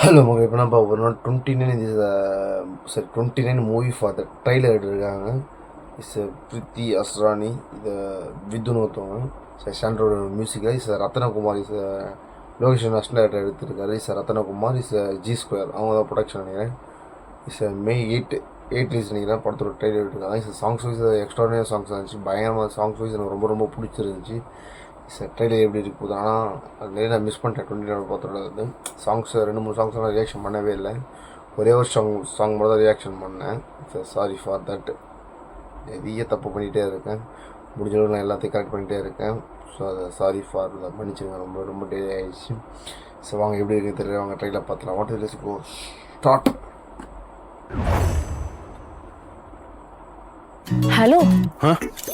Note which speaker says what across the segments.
Speaker 1: Hello மங்க இப்போ நான் பார்க்க போகிறோம் 29 சரி 29 மூவி ஃபார் த ட்ரைலர் எடுத்திருக்காங்க. பிரித்தி அஸ்ரானி, இதை வித்துன்னு ஒருத்தவங்க, சாண்ட்ரோட மியூசிக்கில் ரத்னகுமார், லோகேஷன் அஸ்ட் எடுத்திருக்காரு. ரத்னகுமார் ஜி ஸ்கொயர், அவங்க தான் ப்ரொடக்ஷன் நினைக்கிறேன். மே 8 ரிலீஸ் நினைக்கிறேன். படத்தோட ட்ரைலர் எடுத்திருக்காங்க. சாங்ஸ் வைஸ் எக்ஸ்ட்ராடினரி சாங்ஸ் இருந்துச்சு, பயங்கரமாக சாங்ஸ் வைஸ் எனக்கு ரொம்ப ரொம்ப பிடிச்சிருந்துச்சு. ட்ரெயிலர் எப்படி இருக்கு போகுது, ஆனால் அது நிறைய நான் மிஸ் பண்ணிட்டேன். 29 பார்த்தோட வந்து சாங்ஸ் 2-3 சாங்ஸ் நான் ரியாக்ஷன் பண்ணவே இல்லை. ஒரே ஒரு சாங் மட்டும் தான் ரியாக்ஷன் பண்ணேன். Sorry for that. நிறைய தப்பு பண்ணிகிட்டே இருக்கேன். முடிஞ்சளவு நான் எல்லாத்தையும் கரெக்ட் பண்ணிகிட்டே இருக்கேன். ஸோ அதை சாரி ஃபார் அதை மன்னிச்சுங்க, ரொம்ப ரொம்ப டே ஆகிடுச்சு. ஸோ வாங்க எப்படி இருக்குன்னு தெரியல, வாங்க ட்ரெயிலர் பார்த்துலாம். What is go start.
Speaker 2: Hello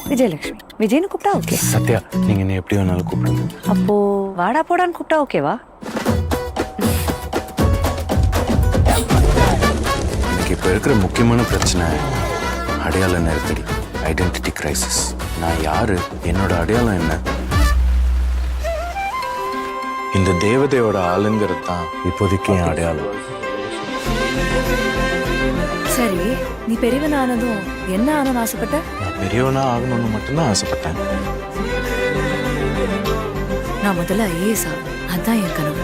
Speaker 2: Vijayalakshmi, விஜய்னு கூப்பிட்டா ஓகே.
Speaker 3: சத்யா, நீங்க என்ன எப்படி வேணாலும் கூப்பிடுங்க.
Speaker 2: அப்போ வாடா போடான்னு கூப்பிட்டா ஓகேவா?
Speaker 3: எனக்கு இப்போ இருக்கிற முக்கியமான பிரச்சனை அடையாள நெருக்கடி, ஐடென்டிட்டி கிரைசிஸ். நான் யாரு, என்னோட அடையாளம் என்ன, இந்த தேவதையோட ஆளுங்கிறது தான் இப்போதைக்கு என் அடையாளம்.
Speaker 2: சரி, நீ பெரியவன் ஆனதும் என்ன ஆனன்னு ஆசைப்பட்ட?
Speaker 3: நான் பெரியவனா ஆகணும்னு மட்டும்தான் ஆசைப்பட்டேன்.
Speaker 2: நான் முதல்ல ஐஏஎஸ் ஆகணும், அதான் என் கனவு.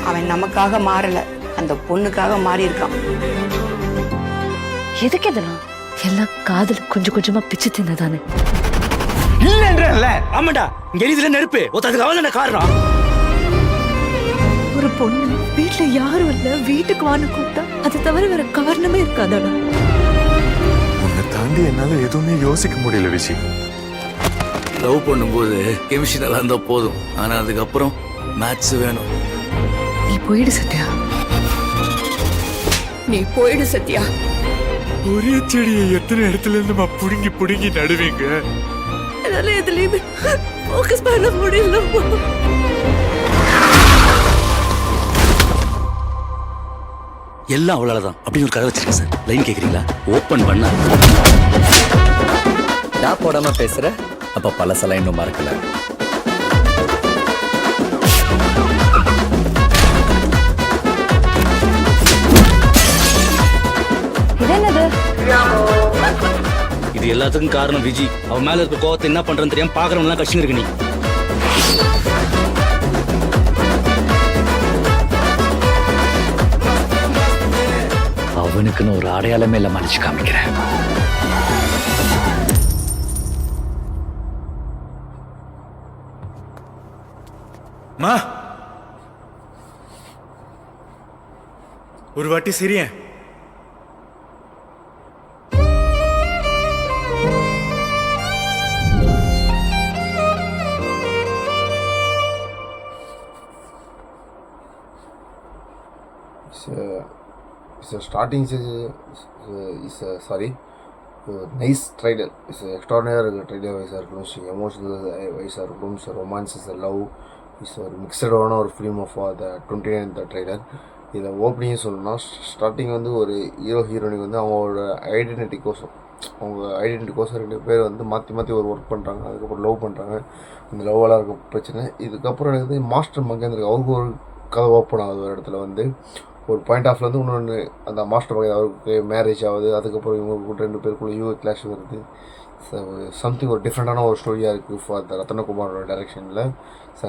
Speaker 4: அவன் நமக்காக மாறல, அந்த பொண்ணுக்காக மாறி இருக்கான்.
Speaker 2: எதுக்கு இதெல்லாம்? எல்லாம் காதல் கொஞ்சம் கொஞ்சமா பிச்சு தின்னதானே.
Speaker 5: இல்லன்றல ஆமாடா, இங்க எரியுதுல நெருப்பு, ஒருத்தருக்கு அவன் காரணம்.
Speaker 2: ஒரு பொண்ணு வீட்டுல யாரும் இல்ல, வீட்டுக்கு வான்னு கூப்பிட்டா அது தவிர வேற காரணமே இருக்காதாடா.
Speaker 3: உன்னை தாண்டி என்னால எதுவுமே யோசிக்க முடியல விஜி.
Speaker 6: லவ் பண்ணும்போது கெமிஸ்ட்ரி நல்லா இருந்தா போதும், ஆனா அதுக்கப்புறம் மேட்ச் வேணும்.
Speaker 2: நீ போயிடு சத்யா, நீ போயிடு சத்யா.
Speaker 7: ஒரே செடியை எத்தனை இடத்துல இருந்து புடுங்கி புடுங்கி நடுவீங்க.
Speaker 2: என்னால எதுலயுமே ஃபோக்கஸ் பண்ண முடியல.
Speaker 6: எல்லாம் அவ்வளவுதான் அப்படின்னு ஒரு கதை வச்சிருக்கேன் சார். லைன் கேக்குறீங்களா? ஓபன் பண்ண
Speaker 8: நான் போடாம பேசுற, அப்ப பழசெல்லாம் இன்னும் மறக்கல.
Speaker 6: இது எல்லாத்துக்கும் காரணம் விஜி. அவன் மேல இருக்க கோவத்தை என்ன பண்றேன்னு தெரியாம பாக்குறவங்க எல்லாம் கஷ்டம் இருக்கு. நீ
Speaker 8: அவனுக்குன்னு ஒரு அடையாளமே இல்ல, மறைச்சு காமிக்கிறேன்.
Speaker 7: மா, ஒரு வாட்டி சிரியன்.
Speaker 1: Starting nice trailer. எக்ஸ்ட்ராடினரியாக இருக்கிற ட்ரைலர் வைஸாக இருக்கட்டும், எமோஷனல் வைஸாக இருக்கட்டும், ரொமான்ஸ், லவ், ஒரு மிக்சடான ஒரு ஃபிலிம் ஆஃப் த 29 ட்ரைலர். இதில் ஓப்பனிங் சொல்லணும்னா, ஸ்டார்டிங் வந்து ஒரு ஹீரோயினுக்கு வந்து அவங்களோட ஐடென்டிட்டிக்கோசம் 2 பேர் வந்து மாற்றி ஒரு ஒர்க் பண்ணுறாங்க. அதுக்கப்புறம் லவ் பண்ணுறாங்க. அந்த லவ்வெல்லாம் இருக்க பிரச்சனை. இதுக்கப்புறம் எனக்கு வந்து மாஸ்டர் மகேந்திர அவருக்கு ஒரு கதை ஓப்பன் ஆகுது. ஒரு இடத்துல வந்து ஒரு பாயிண்ட் ஆஃப்லேருந்து இன்னொன்று அந்த மாஸ்டர் மகேந்திர அவருக்கு மேரேஜ் ஆகுது. அதுக்கப்புறம் இவங்க 2 பேருக்குள்ளே கிளாஷ் வருது. சம்திங் ஒரு டிஃப்ரெண்ட்டான ஒரு ஸ்டோரியாக இருக்குது ஃபார் த ரத்னகுமாரோட டைரக்ஷனில்.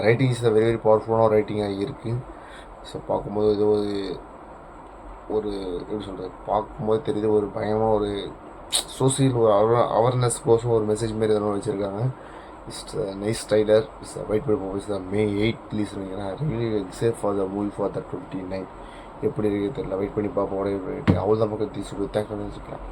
Speaker 1: ரைட்டிங் இஸ் வெரி வெரி பவர்ஃபுல்லான ரைட்டிங்காக இருக்குது. பார்க்கும்போது இது ஒரு எப்படி சொல்கிறது, பார்க்கும்போது தெரியுது ஒரு பயமாக ஒரு சோசியல் ஒரு அவேர்னஸ்க்கோசம் ஒரு மெசேஜ் மாரி எதனா வச்சுருக்காங்க. Nice trailer. வெயிட் பண்ணி May 8 ரிலீஸ் பண்ணிக்கிறேன். Really excite for the movie for the 29. எப்படி இருக்குது தெரியல, வெயிட் பண்ணி பார்ப்போம். அவ்வளோ தான் பக்கம் தீசு தேங்க்ஸ் பண்ணி வச்சுக்கலாம்.